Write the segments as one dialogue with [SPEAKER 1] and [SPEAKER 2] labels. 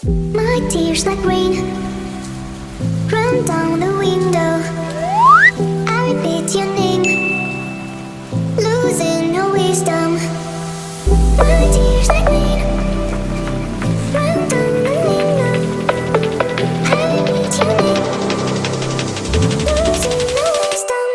[SPEAKER 1] My tears like rain run down the window. I repeat your name, losing no wisdom. My tears like rain run down the window. I repeat your name, losing no wisdom.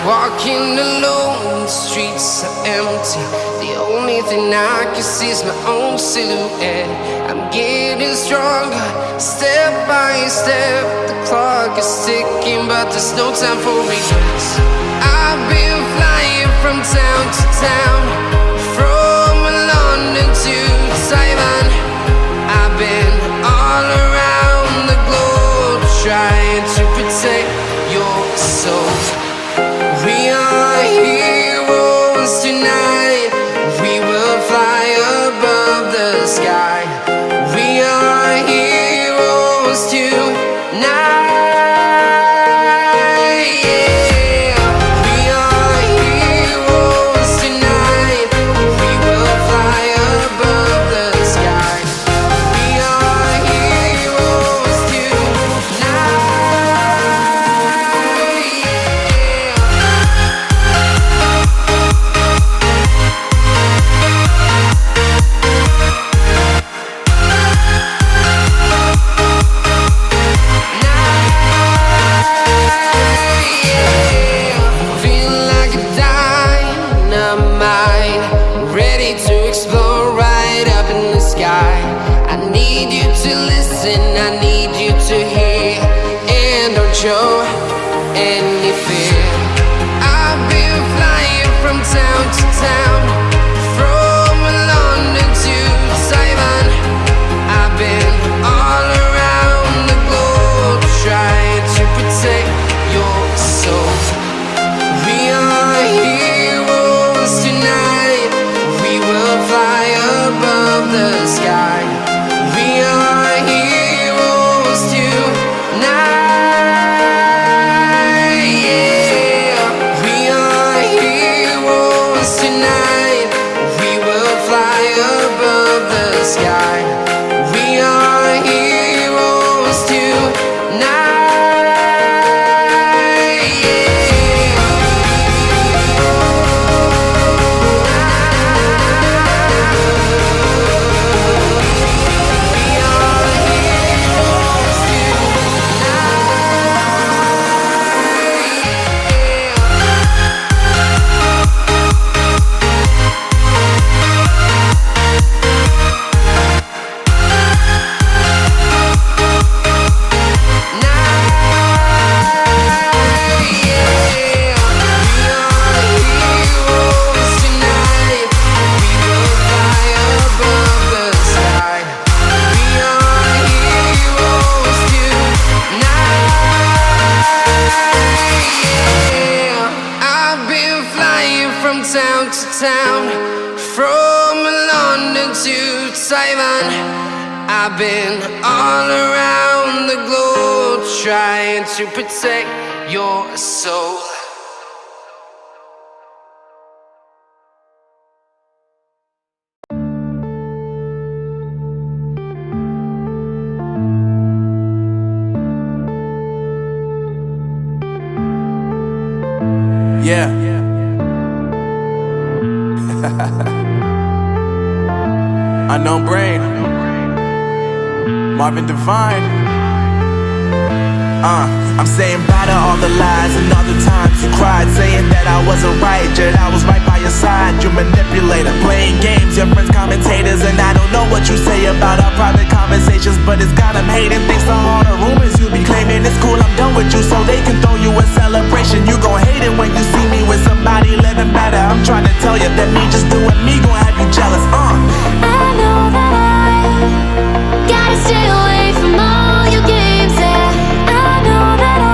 [SPEAKER 2] Walking alone, the streets are empty. The only thing I can see is my own silhouette. I'm getting stronger, step by step. The clock is ticking, but there's no time for regrets. I've been flying from town to town, from London to Taiwan. I've been all around the globe, trying to protect your soul. We are heroes tonight. We will fly above the sky. We are heroes tonight. Yeah. We are heroes tonight. We will fly above the sky. We are heroes tonight. Now show any fear. I've been flying from town to town, from London to Taiwan. I've been all around the globe trying to protect your soul. We are heroes tonight. We will fly above the sky. We are heroes tonight. Yeah. We are heroes tonight. We will fly above the sky. We are heroes tonight. Town to town, from London to Taiwan. I've been all around the globe trying to protect your soul.
[SPEAKER 3] Yeah. Unknown Brain, Marvin Divine. I'm saying bye to all the lies and all the times you cried, saying that I wasn't right, yet I was right by your side. You manipulator, playing games, your friends commentators, and I don't know what you say about our private conversations, but it's got them hating. Thanks to all the rumors you be claiming. It's cool, I'm done with you, so they can throw you a celebration. You gon' hate it when you see me with somebody living better. I'm trying to tell you that me just doing me gon' have you jealous.
[SPEAKER 1] I know that I gotta stay away from all your games, yeah. I know that I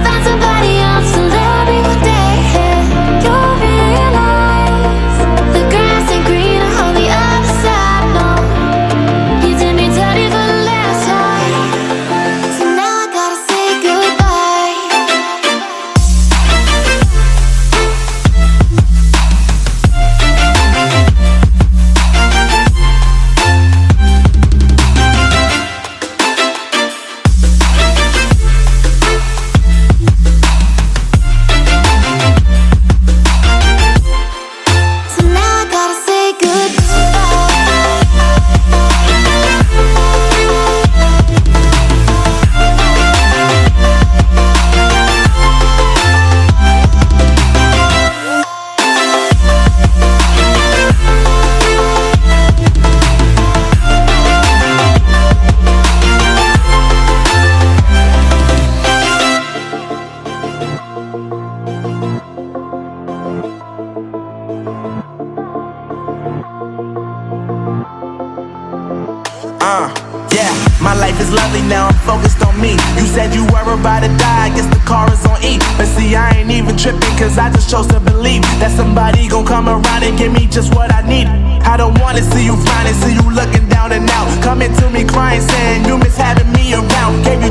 [SPEAKER 1] found somebody else to love me one day, yeah. You'll realize the grass ain't greener on the other side, no. You did me dirty for the last time, so now I gotta say goodbye. So now I gotta say
[SPEAKER 3] Yeah, my life is lovely now, I'm focused on me. You said you were about to die, I guess the car is on E. But see, I ain't even tripping, cause I just chose to believe that somebody gon' come around and give me just what I need. I don't wanna see you frowning, see you looking down and out, coming to me crying, saying you miss having me around. Gave you